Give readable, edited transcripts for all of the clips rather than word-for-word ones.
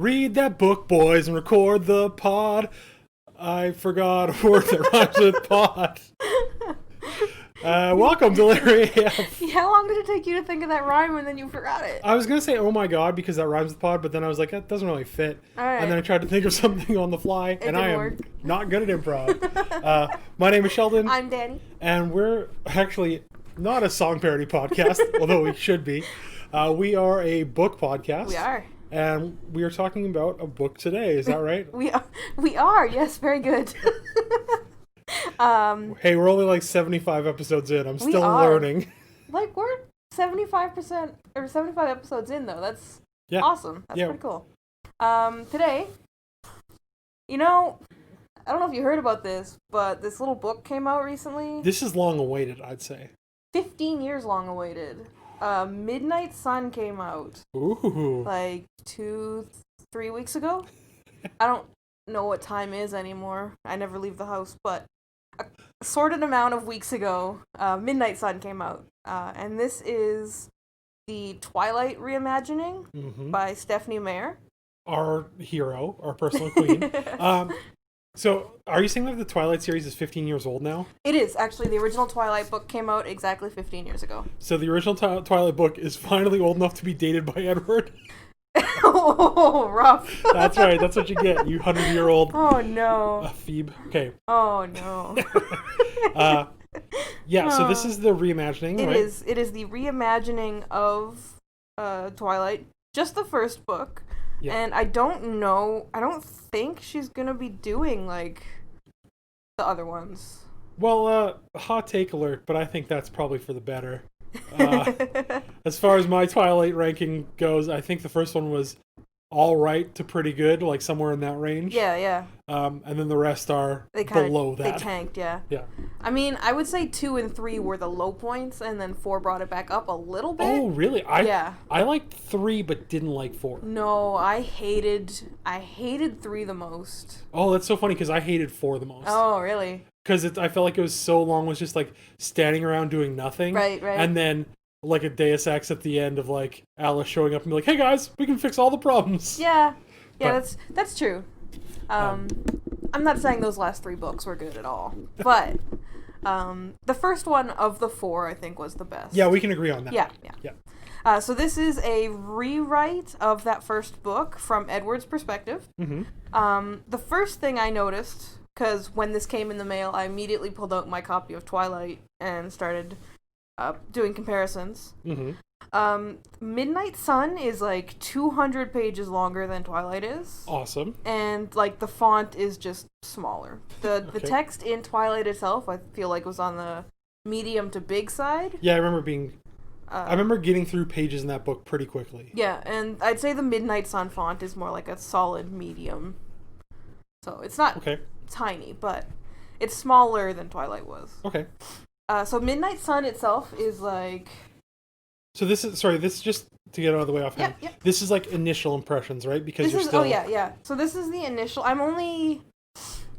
Read that book, boys, and record the pod. I forgot a word that rhymes with pod. Welcome to LiteraryAF. How long did it take you to think of that rhyme and then you forgot it? I was going to say, oh my god, because that rhymes with pod, but then I was like, that doesn't really fit. All right. And then I tried to think of something on the fly, and I am not good at improv. My name is Sheldon. I'm Danni. And we're actually not a song parody podcast, although we should be. We are a book podcast. We are. And we are talking about a book today. Is that right? We are. Yes, very good. Hey, we're only like 75 episodes in. I'm still learning. Like, we're 75% or 75 episodes in, though. That's awesome. That's pretty cool. Today, I don't know if you heard about this, but this little book came out recently. This is long awaited, I'd say. 15 years long awaited. Midnight Sun came out. Ooh. Like 2-3 weeks ago. I don't know what time is anymore. I never leave the house, but a sorted amount of weeks ago, Midnight Sun came out. And this is the Twilight reimagining by Stephanie Meyer. Our hero, our personal queen. So, are you saying that the Twilight series is 15 years old now? It is. Actually, the original Twilight book came out exactly 15 years ago. So the original Twilight book is finally old enough to be dated by Edward? Oh, rough. That's right. That's what you get, you 100-year-old. Oh, no. Phoebe. Okay. Oh, no. So this is the reimagining, right? It is the reimagining of Twilight. Just the first book. Yeah. And I don't think she's gonna be doing, like, the other ones. Well, hot take alert, but I think that's probably for the better. As far as my Twilight ranking goes, I think the first one was all right to pretty good, like somewhere in that range. Yeah. And then the rest are below that. They tanked, yeah. Yeah. I mean, I would say 2 and 3 were the low points, and then 4 brought it back up a little bit. Oh, really? I liked 3, but didn't like 4. No, I hated 3 the most. Oh, that's so funny, because I hated 4 the most. Oh, really? Because I felt like it was so long, was just like standing around doing nothing. Right. And then like a Deus Ex at the end of like Alice showing up and be like, hey guys, we can fix all the problems. Yeah, that's true. I'm not saying those last 3 books were good at all, but the first one of the 4 I think was the best. Yeah, we can agree on that. Yeah. So this is a rewrite of that first book from Edward's perspective. The first thing I noticed, because when this came in the mail, I immediately pulled out my copy of Twilight and started doing comparisons. Midnight Sun is like 200 pages longer than Twilight is. Awesome. And like the font is just smaller. The text in Twilight itself, I feel like, was on the medium to big side. Yeah, I remember getting through pages in that book pretty quickly. Yeah, and I'd say the Midnight Sun font is more like a solid medium. So it's not tiny, but it's smaller than Twilight was. Okay. So Midnight Sun itself is like... So this is just to get out of the way offhand. Yeah. This is like initial impressions, right? Because this you're is, still... Oh, yeah. So this is the initial...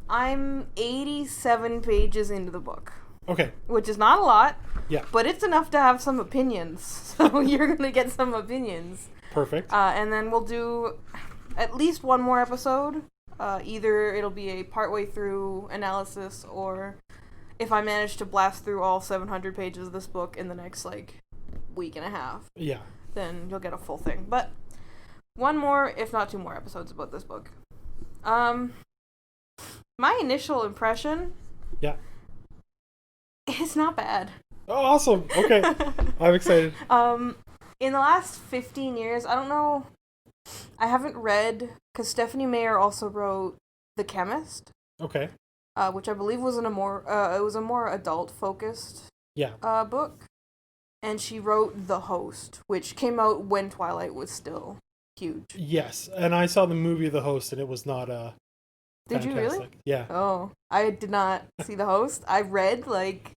I'm 87 pages into the book. Okay. Which is not a lot. Yeah. But it's enough to have some opinions. So you're going to get some opinions. Perfect. And then we'll do at least one more episode. Either it'll be a partway through analysis, or if I manage to blast through all 700 pages of this book in the next, like, week and a half, then you'll get a full thing. But one more, if not 2 more episodes about this book. My initial impression is not bad. Oh, awesome. Okay. I'm excited. In the last 15 years, I don't know, I haven't read, because Stephanie Meyer also wrote The Chemist. Okay. Which I believe was a more adult-focused book. And she wrote The Host, which came out when Twilight was still huge. Yes, and I saw the movie The Host, and it was not Did you really? Yeah. Oh, I did not see The Host. I read, like,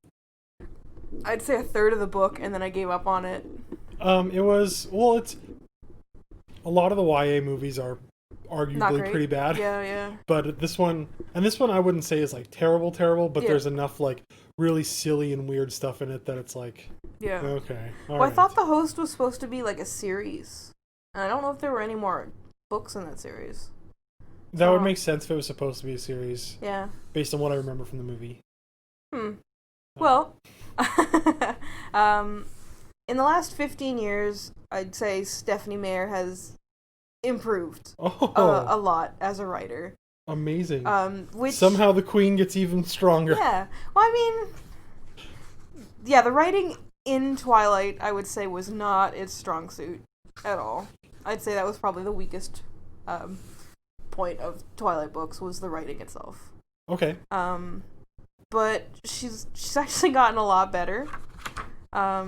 I'd say a third of the book, and then I gave up on it. It's... A lot of the YA movies are arguably pretty bad. Yeah. But this one I wouldn't say is like terrible, but there's enough like really silly and weird stuff in it that it's like, okay. I thought The Host was supposed to be like a series. And I don't know if there were any more books in that series. That would make sense if it was supposed to be a series. Yeah. Based on what I remember from the movie. Well, in the last 15 years, I'd say Stephanie Meyer has improved a lot as a writer. Amazing. Which somehow the Queen gets even stronger. Yeah. Well, I mean, yeah, the writing in Twilight, I would say, was not its strong suit at all. I'd say that was probably the weakest point of Twilight books, was the writing itself. Okay. But she's actually gotten a lot better. I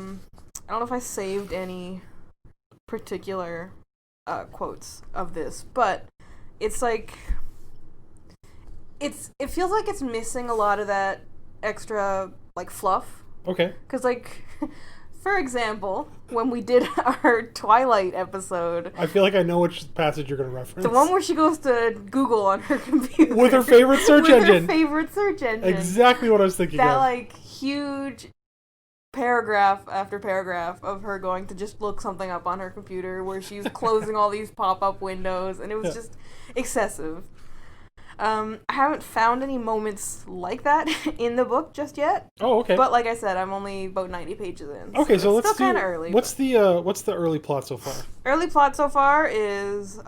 don't know if I saved any particular quotes of this, but it's like it feels like it's missing a lot of that extra like fluff. Okay. Because like, for example, when we did our Twilight episode, I feel like I know which passage you're going to reference. the one where she goes to Google on her computer with her favorite search engine. Her favorite search engine. Exactly what I was thinking that of. Like huge paragraph after paragraph of her going to just look something up on her computer where she's closing all these pop-up windows, and it was just excessive. I haven't found any moments like that in the book just yet. Oh, okay. But like I said, I'm only about 90 pages in. Okay, so let's still kind of early. What's the early plot so far? Early plot so far is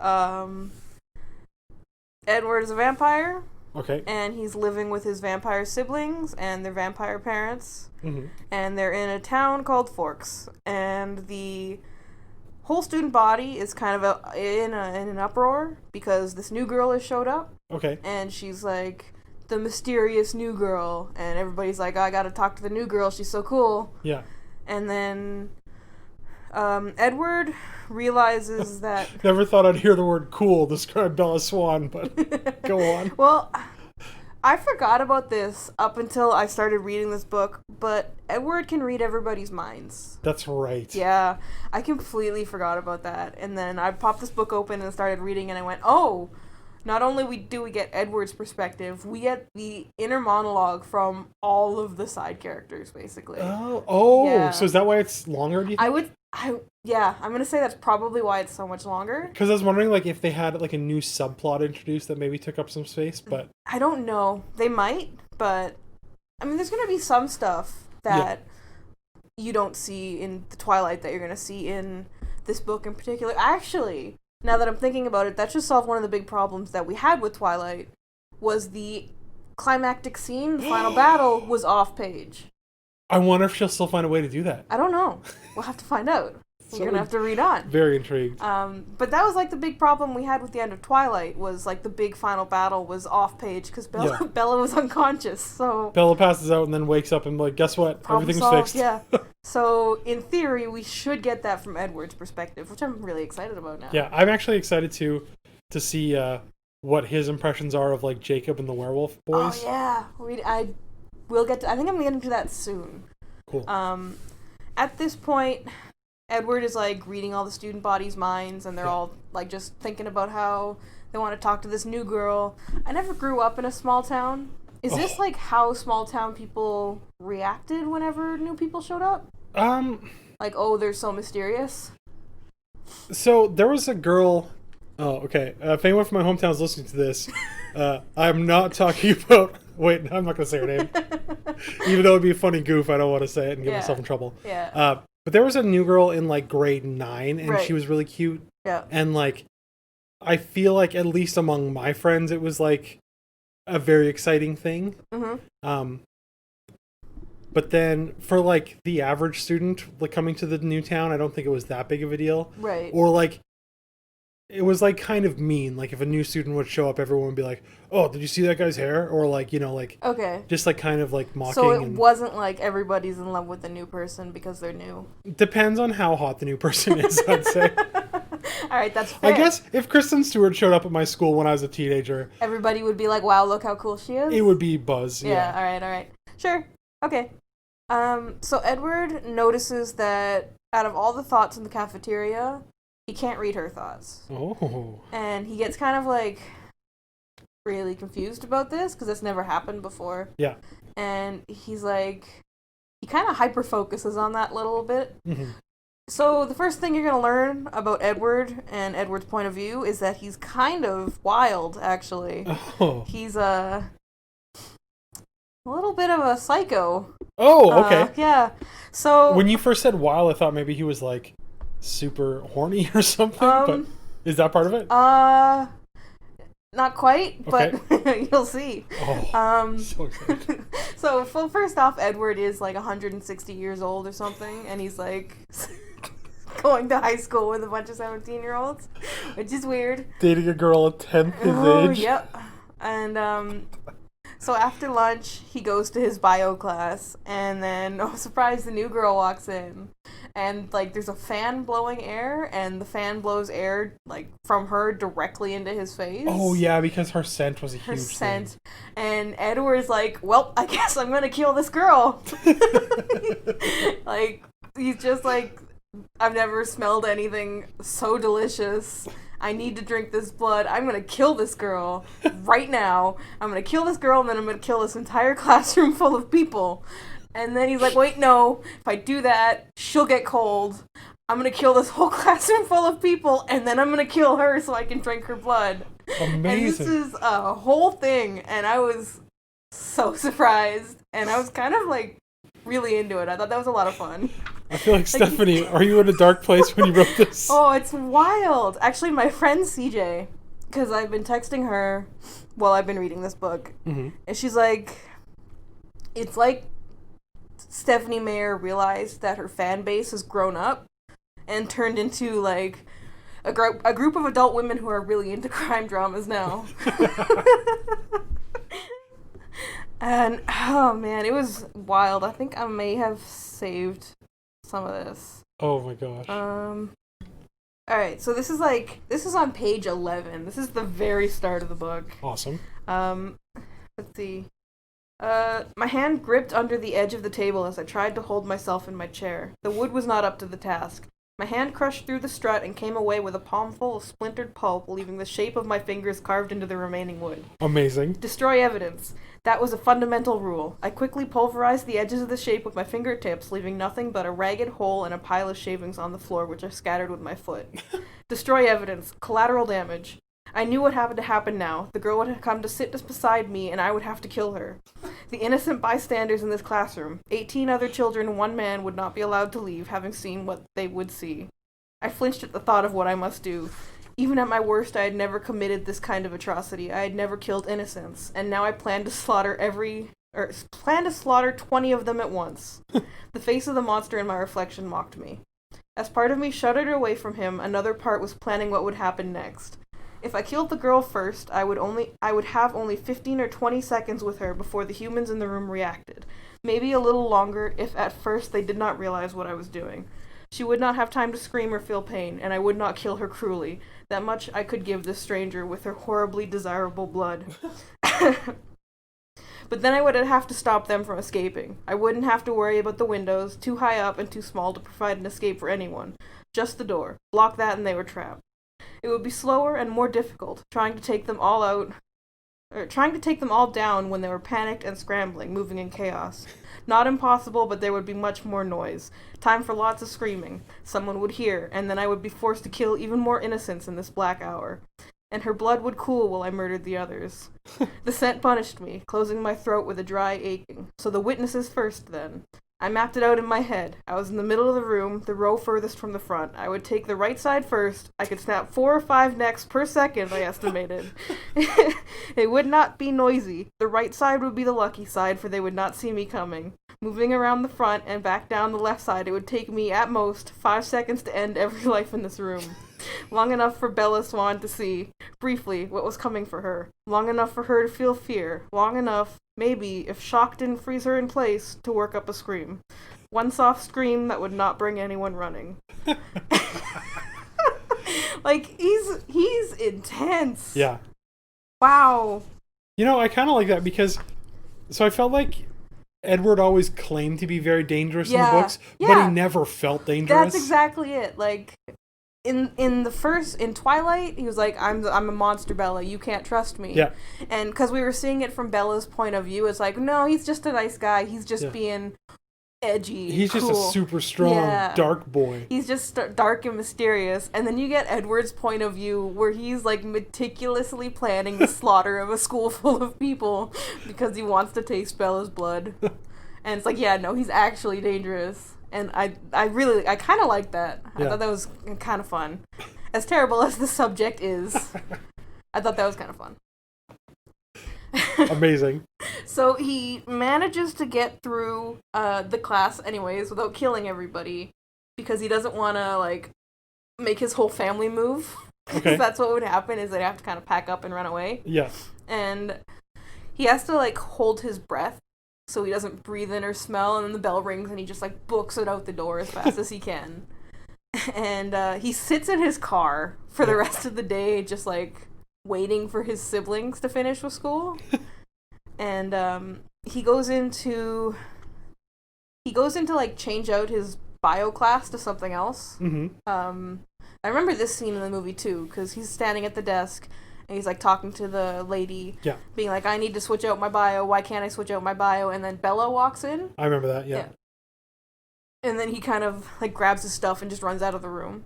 Edward is a vampire. Okay. And he's living with his vampire siblings and their vampire parents. Mm-hmm. And they're in a town called Forks. And the whole student body is kind of in an uproar because this new girl has showed up. Okay. And she's like the mysterious new girl. And everybody's like, oh, I gotta talk to the new girl. She's so cool. Yeah. And then Edward realizes that... Never thought I'd hear the word cool describe Bella Swan, but go on. Well, I forgot about this up until I started reading this book, but Edward can read everybody's minds. That's right. Yeah, I completely forgot about that. And then I popped this book open and started reading, and I went, oh, not only do we get Edward's perspective, we get the inner monologue from all of the side characters, basically. Oh, yeah. So is that why it's longer, do you think? Yeah, I'm going to say that's probably why it's so much longer. Because I was wondering, like, if they had, like, a new subplot introduced that maybe took up some space, but... I don't know. They might, but... I mean, there's going to be some stuff that you don't see in the Twilight that you're going to see in this book in particular. Actually, now that I'm thinking about it, that just solved one of the big problems that we had with Twilight, was the climactic scene, the final battle, was off-page. I wonder if she'll still find a way to do that. I don't know. We'll have to find out. We're going to have to read on. Very intrigued. But that was like the big problem we had with the end of Twilight, was like the big final battle was off-page because Bella was unconscious. So Bella passes out and then wakes up and like, guess what? Everything's solved, fixed. Yeah. So in theory, we should get that from Edward's perspective, which I'm really excited about now. Yeah, I'm actually excited to see what his impressions are of like Jacob and the werewolf boys. Oh yeah, we'll get to, I think I'm getting to that soon. Cool. At this point, Edward is like reading all the student body's minds, and they're all like just thinking about how they want to talk to this new girl. I never grew up in a small town. Is this like how small town people reacted whenever new people showed up? Like, oh, they're so mysterious. So there was a girl. Oh, okay. If anyone from my hometown is listening to this, I'm not talking about. Wait, I'm not going to say her name. Even though it'd be a funny goof, I don't want to say it and get myself in trouble. Yeah. But there was a new girl in like grade 9, and she was really cute. Yeah. And like, I feel like at least among my friends, it was like a very exciting thing. Mm-hmm. But then for like the average student like coming to the new town, I don't think it was that big of a deal. Right. Or like, it was like kind of mean. Like if a new student would show up, everyone would be like, "Oh, did you see that guy's hair?" Or like, you know, like just like kind of like mocking. So it wasn't like everybody's in love with the new person because they're new. Depends on how hot the new person is, I'd say. All right, that's fair. I guess if Kristen Stewart showed up at my school when I was a teenager, everybody would be like, "Wow, look how cool she is." It would be buzz. Yeah. All right. Sure. Okay. So Edward notices that out of all the thoughts in the cafeteria, he can't read her thoughts. Oh. And he gets kind of like really confused about this because it's never happened before. Yeah. And he's like, he kind of hyper focuses on that little bit. Mm-hmm. So the first thing you're going to learn about Edward and Edward's point of view is that he's kind of wild, actually. Oh. He's a little bit of a psycho. Oh, okay. Yeah. So when you first said wild, I thought maybe he was like super horny or something, but is that part of it? Not quite, but you'll see. Oh, so excited. So first off, Edward is like 160 years old or something, and he's like going to high school with a bunch of 17-year-olds, which is weird. Dating a girl a tenth his age. Yep. And so after lunch, he goes to his bio class, and then, oh, surprise, the new girl walks in. And, like, there's a fan blowing air, and the fan blows air, like, from her directly into his face. Oh, yeah, because her scent was a huge scent. thing. And Edward's like, well, I guess I'm gonna kill this girl. Like, he's just like, I've never smelled anything so delicious. I need to drink this blood. I'm going to kill this girl right now. I'm going to kill this girl, and then I'm going to kill this entire classroom full of people. And then he's like, wait, no. If I do that, she'll get cold. I'm going to kill this whole classroom full of people, and then I'm going to kill her so I can drink her blood. Amazing. And this is a whole thing, and I was so surprised. And I was kind of, like, really into it. I thought that was a lot of fun. I feel like, Stephanie, are you in a dark place when you wrote this? Oh, it's wild. Actually, my friend CJ, because I've been texting her while I've been reading this book, and she's like, it's like Stephanie Meyer realized that her fan base has grown up and turned into, like, a group of adult women who are really into crime dramas now. And, oh man, it was wild. I think I may have saved some of this. Oh my gosh. Alright, so this is on page 11. This is the very start of the book. Awesome. Let's see. My hand gripped under the edge of the table as I tried to hold myself in my chair. The wood was not up to the task. My hand crushed through the strut and came away with a palmful of splintered pulp, leaving the shape of my fingers carved into the remaining wood. Amazing. Destroy evidence. That was a fundamental rule. I quickly pulverized the edges of the shape with my fingertips, leaving nothing but a ragged hole and a pile of shavings on the floor, which I scattered with my foot. Destroy evidence. Collateral damage. I knew what happened to happen now. The girl would have come to sit beside me, and I would have to kill her. The innocent bystanders in this classroom, 18 other children and one man, would not be allowed to leave, having seen what they would see. I flinched at the thought of what I must do. Even at my worst, I had never committed this kind of atrocity. I had never killed innocents, and now I planned to slaughter 20 of them at once. The face of the monster in my reflection mocked me. As part of me shuddered away from him, another part was planning what would happen next. If I killed the girl first, I would have only 15 or 20 seconds with her before the humans in the room reacted. Maybe a little longer if at first they did not realize what I was doing. She would not have time to scream or feel pain, and I would not kill her cruelly. That much I could give this stranger with her horribly desirable blood. But then I would have to stop them from escaping. I wouldn't have to worry about the windows, too high up and too small to provide an escape for anyone. Just the door. Block that and they were trapped. It would be slower and more difficult, trying to take them all down when they were panicked and scrambling, moving in chaos. Not impossible, but there would be much more noise. Time for lots of screaming. Someone would hear, and then I would be forced to kill even more innocents in this black hour. And her blood would cool while I murdered the others. The scent punished me, closing my throat with a dry aching. So the witnesses first, then. I mapped it out in my head. I was in the middle of the room, the row furthest from the front. I would take the right side first. I could snap 4 or 5 necks per second, I estimated. It would not be noisy. The right side would be the lucky side, for they would not see me coming. Moving around the front and back down the left side, it would take me, at most, 5 seconds to end every life in this room. Long enough for Bella Swan to see, briefly, what was coming for her. Long enough for her to feel fear. Long enough, maybe, if shock didn't freeze her in place, to work up a scream. One soft scream that would not bring anyone running. Like, he's intense. Yeah. Wow. You know, I kind of like that because, so I felt like Edward always claimed to be very dangerous in the books, but he never felt dangerous. That's exactly it. Like, in Twilight, he was like, I'm a monster, Bella, you can't trust me. Yeah. And because we were seeing it from Bella's point of view, it's like, no, he's just a nice guy, he's just being edgy. He's cool. just a super strong, dark boy. He's just dark and mysterious. And then you get Edward's point of view where he's like meticulously planning the slaughter of a school full of people because he wants to taste Bella's blood. And it's like, yeah, no, he's actually dangerous. And I kind of like that. I thought that was kind of fun. As terrible as the subject is, I thought that was kind of fun. Amazing. So he manages to get through the class anyways without killing everybody because he doesn't want to, like, make his whole family move. Okay. That's what would happen, is they'd have to kind of pack up and run away. Yes. And he has to, like, hold his breath so he doesn't breathe in or smell, and then the bell rings and he just, like, books it out the door as fast as he can. And he sits in his car for the rest of the day just, like, waiting for his siblings to finish with school. And he goes into like change out his bio class to something else. Mm-hmm. I remember this scene in the movie too, because he's standing at the desk and he's like talking to the lady, being like, I need to switch out my bio, why can't I switch out my bio? And then Bella walks in. I remember that. Yeah. And then he kind of like grabs his stuff and just runs out of the room.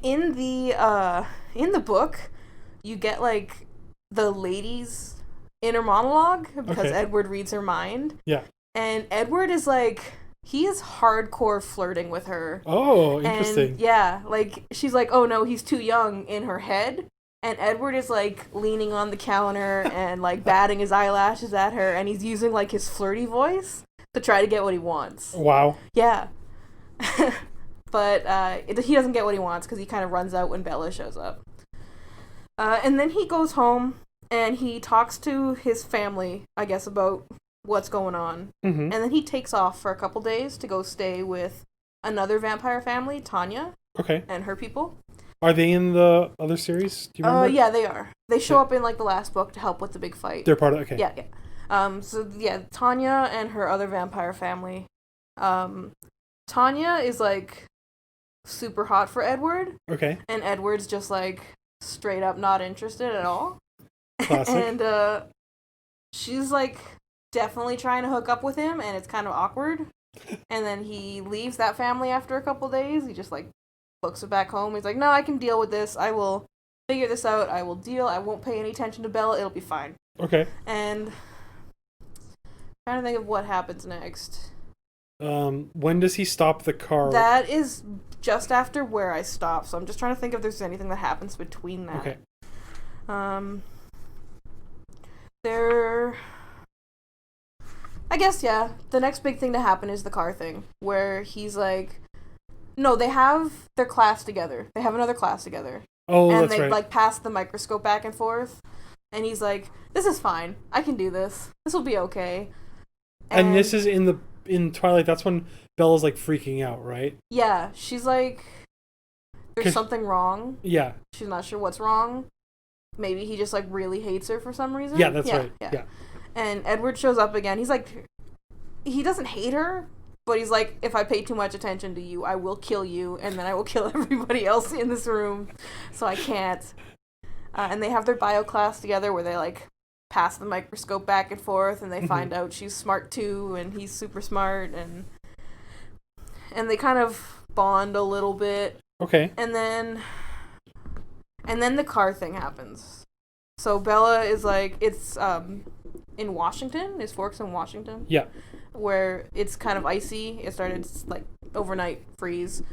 In the book, you get like the lady's inner monologue because Edward reads her mind. Yeah. And Edward is like, he is hardcore flirting with her. Oh, interesting. And yeah, like she's like, oh no, he's too young in her head. And Edward is like leaning on the counter and like batting his eyelashes at her, and he's using like his flirty voice to try to get what he wants. Wow. Yeah. But he doesn't get what he wants because he kind of runs out when Bella shows up. And then he goes home and he talks to his family, I guess, about what's going on. Mm-hmm. And then he takes off for a couple days to go stay with another vampire family, Tanya. Okay. And her people. Are they in the other series? Do you remember? Yeah, they are. They show up in like the last book to help with the big fight. They're part of okay. Yeah. So yeah, Tanya and her other vampire family. Tanya is like super hot for Edward. Okay. And Edward's just like straight up not interested at all. Classic. And she's like definitely trying to hook up with him, and it's kind of awkward. And then he leaves that family after a couple days. He just like books it back home. He's like, no, I can deal with this. I will figure this out. I will deal. I won't pay any attention to Bella. It'll be fine. Okay. And trying to think of what happens next. When does he stop the car? That is just after where I stopped. So I'm just trying to think if there's anything that happens between that. Okay. I guess, yeah. The next big thing to happen is the car thing, where he's like, no, they have their class together. They have another class together. Oh, and that's they right. like pass the microscope back and forth. And he's like, this is fine. I can do this. This will be okay. And this is in Twilight, that's when Bella's like freaking out, right? Yeah, she's like, there's something wrong. Yeah. She's not sure what's wrong. Maybe he just like really hates her for some reason. Yeah, that's right. Yeah. And Edward shows up again. He's like, he doesn't hate her, but he's like, if I pay too much attention to you, I will kill you, and then I will kill everybody else in this room, so I can't. And they have their bio class together where they like pass the microscope back and forth, and they find out she's smart too, and he's super smart, and they kind of bond a little bit. Okay. And then the car thing happens. So Bella is like, it's in Washington. Is Forks in Washington? Yeah. Where it's kind of icy. It started like overnight freeze.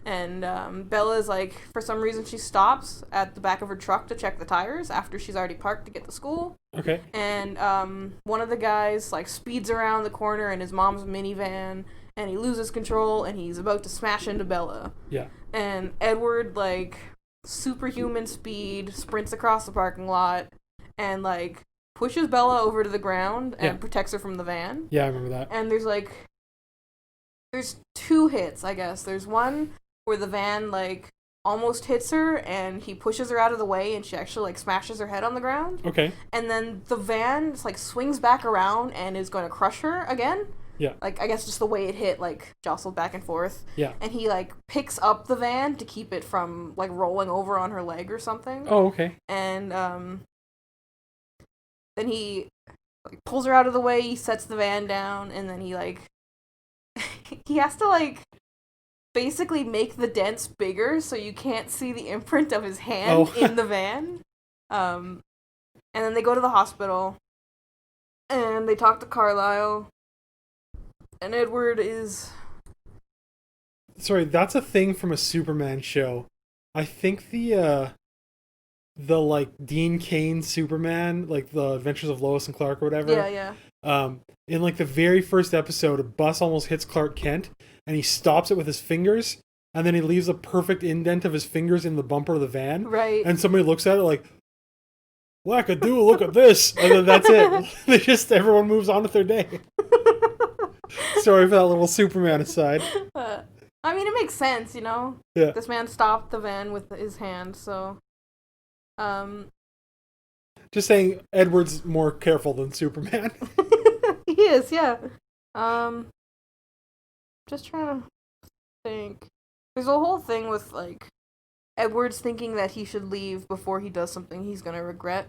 And Bella is like, for some reason she stops at the back of her truck to check the tires after she's already parked to get to school. Okay. And one of the guys like speeds around the corner in his mom's minivan, and he loses control and he's about to smash into Bella. Yeah. And Edward like superhuman speed sprints across the parking lot and like pushes Bella over to the ground and protects her from the van. Yeah, I remember that. And there's two hits, I guess. There's one where the van like almost hits her and he pushes her out of the way and she actually like smashes her head on the ground. Okay. And then the van just, like swings back around and is going to crush her again. Yeah. Like, I guess just the way it hit, like, jostled back and forth. Yeah. And he, like, picks up the van to keep it from, like, rolling over on her leg or something. Oh, okay. And, then he, like, pulls her out of the way, he sets the van down, and then he, like, he has to, like, basically make the dents bigger so you can't see the imprint of his hand in the van. And then they go to the hospital, and they talk to Carlisle, and Edward is... Sorry, that's a thing from a Superman show. I think the like Dean Cain Superman, like the Adventures of Lois and Clark or whatever. Yeah. In like the very first episode, a bus almost hits Clark Kent, and he stops it with his fingers, and then he leaves a perfect indent of his fingers in the bumper of the van. Right. And somebody looks at it like, "Wackadoo, look at this," and then that's it. Everyone moves on with their day. Sorry for that little Superman aside. I mean, it makes sense, you know? Yeah. This man stopped the van with his hand, so... Just saying, Edward's more careful than Superman. He is, yeah. Just trying to think. There's a whole thing with, like, Edward's thinking that he should leave before he does something he's gonna regret.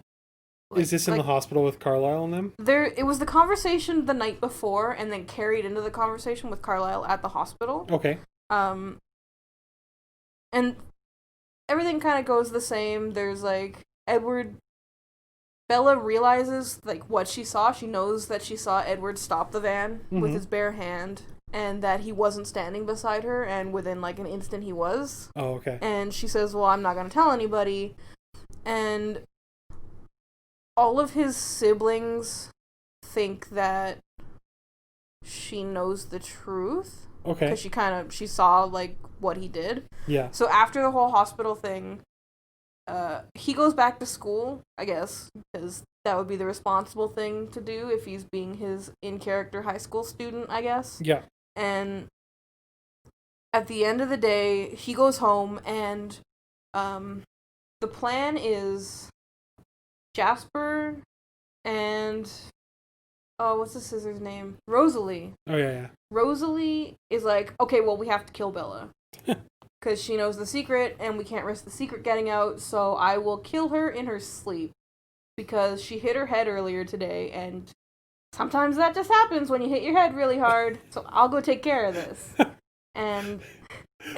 Like, is this in the hospital with Carlisle and them? It was the conversation the night before, and then carried into the conversation with Carlisle at the hospital. Okay. And everything kind of goes the same. There's, like, Bella realizes, like, what she saw. She knows that she saw Edward stop the van with his bare hand, and that he wasn't standing beside her, and within, like, an instant he was. Oh, okay. And she says, well, I'm not going to tell anybody. And all of his siblings think that she knows the truth. Okay. Because she saw, like, what he did. Yeah. So after the whole hospital thing, he goes back to school, I guess, because that would be the responsible thing to do if he's being his in-character high school student, I guess. Yeah. And at the end of the day, he goes home, and the plan is Jasper and... Oh, what's the sister's name? Rosalie. Oh, yeah. Rosalie is like, okay, well, we have to kill Bella. Because she knows the secret, and we can't risk the secret getting out, so I will kill her in her sleep. Because she hit her head earlier today, and sometimes that just happens when you hit your head really hard, so I'll go take care of this. And...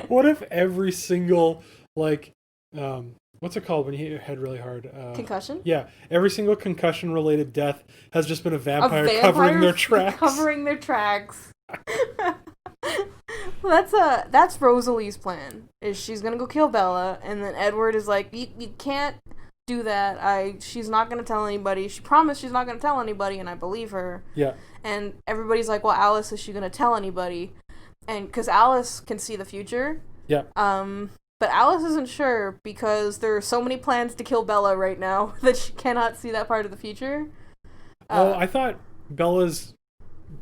What if every single, like, what's it called when you hit your head really hard? Concussion? Yeah. Every single concussion-related death has just been a vampire covering their tracks. Covering their tracks. Well, that's Rosalie's plan. Is she's gonna go kill Bella, and then Edward is like, you can't do that. She's not gonna tell anybody. She promised she's not gonna tell anybody, and I believe her. Yeah. And everybody's like, well, Alice, is she gonna tell anybody? And because Alice can see the future. Yeah. But Alice isn't sure because there are so many plans to kill Bella right now that she cannot see that part of the future. I thought Bella's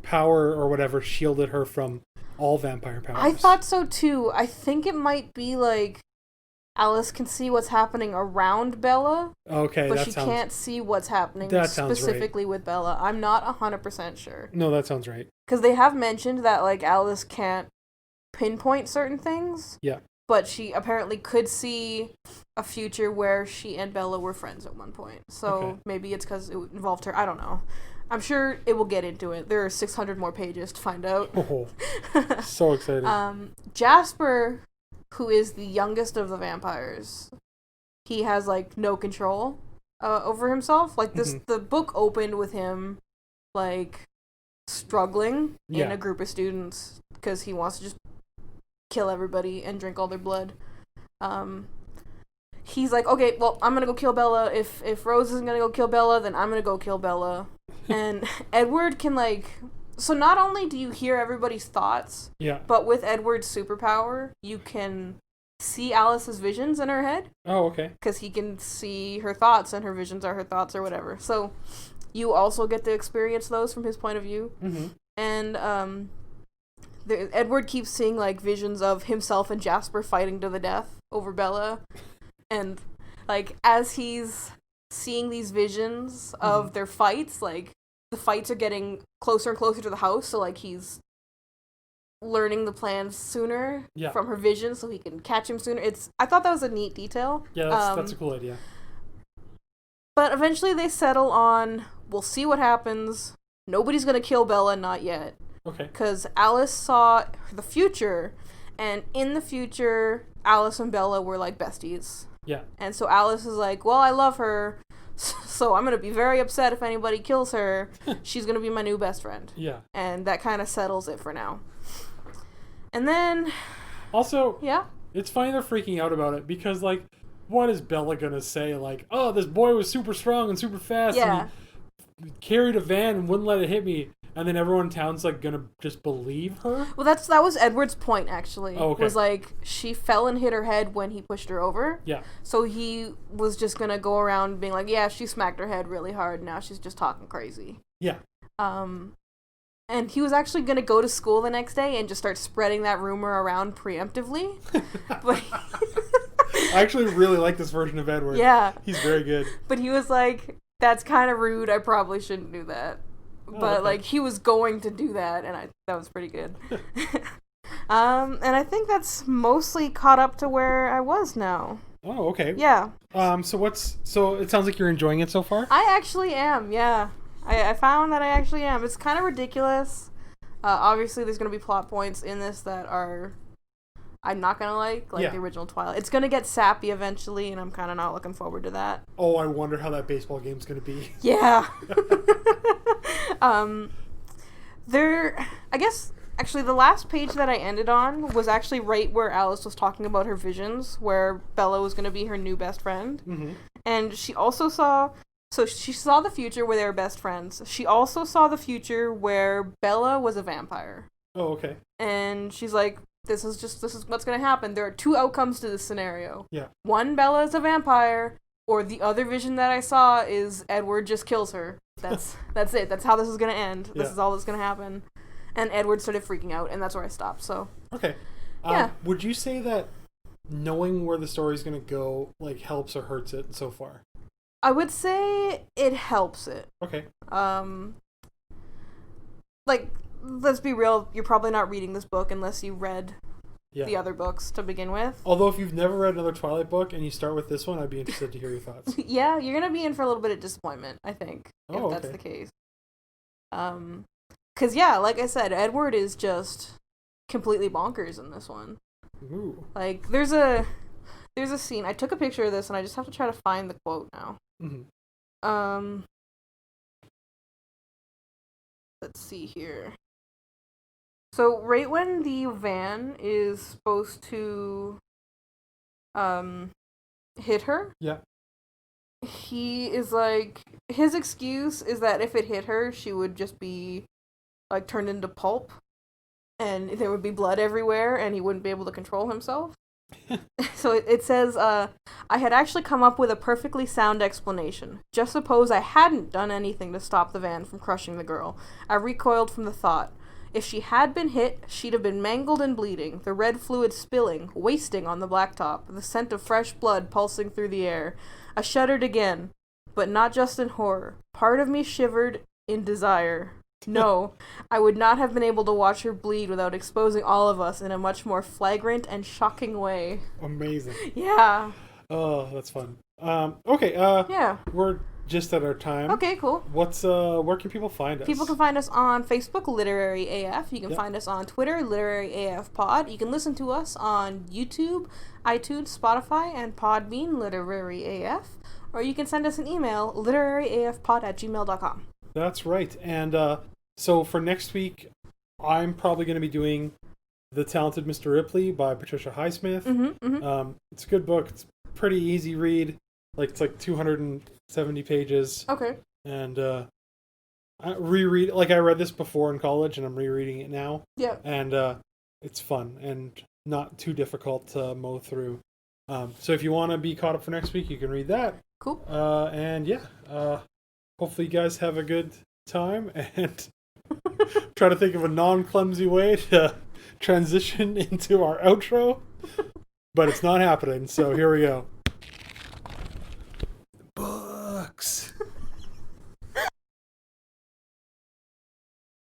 power or whatever shielded her from all vampire powers. I thought so too. I think it might be like Alice can see what's happening around Bella. Okay, but she can't see what's happening specifically with Bella. I'm not 100% sure. No, that sounds right. Because they have mentioned that, like, Alice can't pinpoint certain things. Yeah. But she apparently could see a future where she and Bella were friends at one point. So maybe it's because it involved her. I don't know. I'm sure it will get into it. There are 600 more pages to find out. Oh, so excited. Jasper, who is the youngest of the vampires, he has, like, no control over himself. Like, the book opened with him, like, struggling in a group of students because he wants to just kill everybody and drink all their blood. He's like, okay, well, I'm gonna go kill Bella. If Rose isn't gonna go kill Bella, then I'm gonna go kill Bella. And Edward can, like... So not only do you hear everybody's thoughts, but with Edward's superpower, you can see Alice's visions in her head. Oh, okay. Because he can see her thoughts, and her visions are her thoughts or whatever. So you also get to experience those from his point of view. Mm-hmm. And Edward keeps seeing, like, visions of himself and Jasper fighting to the death over Bella. And, like, as he's seeing these visions of their fights, like, the fights are getting closer and closer to the house, so, like, he's learning the plans sooner from her vision so he can catch him sooner. I thought that was a neat detail. Yeah, that's a cool idea. But eventually they settle on, we'll see what happens. Nobody's gonna kill Bella, not yet. Okay. Because Alice saw the future, and in the future, Alice and Bella were like besties. Yeah. And so Alice is like, well, I love her, so I'm going to be very upset if anybody kills her. She's going to be my new best friend. Yeah. And that kind of settles it for now. And then... Also, yeah? It's funny they're freaking out about it because, like, what is Bella going to say? Like, oh, this boy was super strong and super fast and he carried a van and wouldn't let it hit me. And then everyone in town's, like, going to just believe her? Well, that was Edward's point, actually. Oh, okay. Was, like, she fell and hit her head when he pushed her over. Yeah. So he was just going to go around being like, yeah, she smacked her head really hard. Now she's just talking crazy. Yeah. And he was actually going to go to school the next day and just start spreading that rumor around preemptively. But I actually really like this version of Edward. Yeah. He's very good. But he was like, that's kind of rude. I probably shouldn't do that. But, okay. like, he was going to do that, and that was pretty good. And I think that's mostly caught up to where I was now. Oh, okay. Yeah. So it sounds like you're enjoying it so far? I actually am, yeah. I found that I actually am. It's kind of ridiculous. Obviously, there's going to be plot points in this that I'm not going to like the original Twilight. It's going to get sappy eventually, and I'm kind of not looking forward to that. Oh, I wonder how that baseball game's going to be. Yeah. I guess, actually, the last page that I ended on was actually right where Alice was talking about her visions, where Bella was going to be her new best friend. Mm-hmm. And she also saw... So she saw the future where they were best friends. She also saw the future where Bella was a vampire. Oh, okay. And she's like, this is what's going to happen. There are two outcomes to this scenario. Yeah. One, Bella is a vampire, or the other vision that I saw is Edward just kills her. That's it. That's how this is going to end. This is all that's going to happen. And Edward started freaking out, and that's where I stopped. So. Okay. Yeah. Would you say that knowing where the story's going to go, like, helps or hurts it so far? I would say it helps it. Okay. Like, let's be real, you're probably not reading this book unless you read the other books to begin with. Although if you've never read another Twilight book and you start with this one, I'd be interested to hear your thoughts. Yeah, you're going to be in for a little bit of disappointment, I think, if that's the case. Because, yeah, like I said, Edward is just completely bonkers in this one. Ooh. Like, there's a scene. I took a picture of this, and I just have to try to find the quote now. Mm-hmm. Let's see here. So, right when the van is supposed to, hit her. Yeah. He is like, his excuse is that if it hit her, she would just be, like, turned into pulp. And there would be blood everywhere, and he wouldn't be able to control himself. So it says, I had actually come up with a perfectly sound explanation. Just suppose I hadn't done anything to stop the van from crushing the girl. I recoiled from the thought. If she had been hit, she'd have been mangled and bleeding, the red fluid spilling, wasting on the blacktop, the scent of fresh blood pulsing through the air. I shuddered again, but not just in horror. Part of me shivered in desire. No, I would not have been able to watch her bleed without exposing all of us in a much more flagrant and shocking way. Amazing. Yeah. Oh, that's fun. Okay. Yeah. We're just at our time. Okay, cool. Where can people find us? People can find us on Facebook, LiteraryAF. You can find us on Twitter, LiteraryAFPod. You can listen to us on YouTube, iTunes, Spotify, and Podbean, LiteraryAF. Or you can send us an email, literaryafpod@gmail.com. That's right. And so for next week, I'm probably going to be doing The Talented Mr. Ripley by Patricia Highsmith. Mm-hmm, mm-hmm. It's a good book. It's pretty easy read. It's like 270 pages. Okay. And I reread. Like, I read this before in college, and I'm rereading it now. Yeah. And it's fun and not too difficult to mow through. So if you want to be caught up for next week, you can read that. Cool. And yeah. Hopefully you guys have a good time, and try to think of a non-clumsy way to transition into our outro. But it's not happening, so here we go.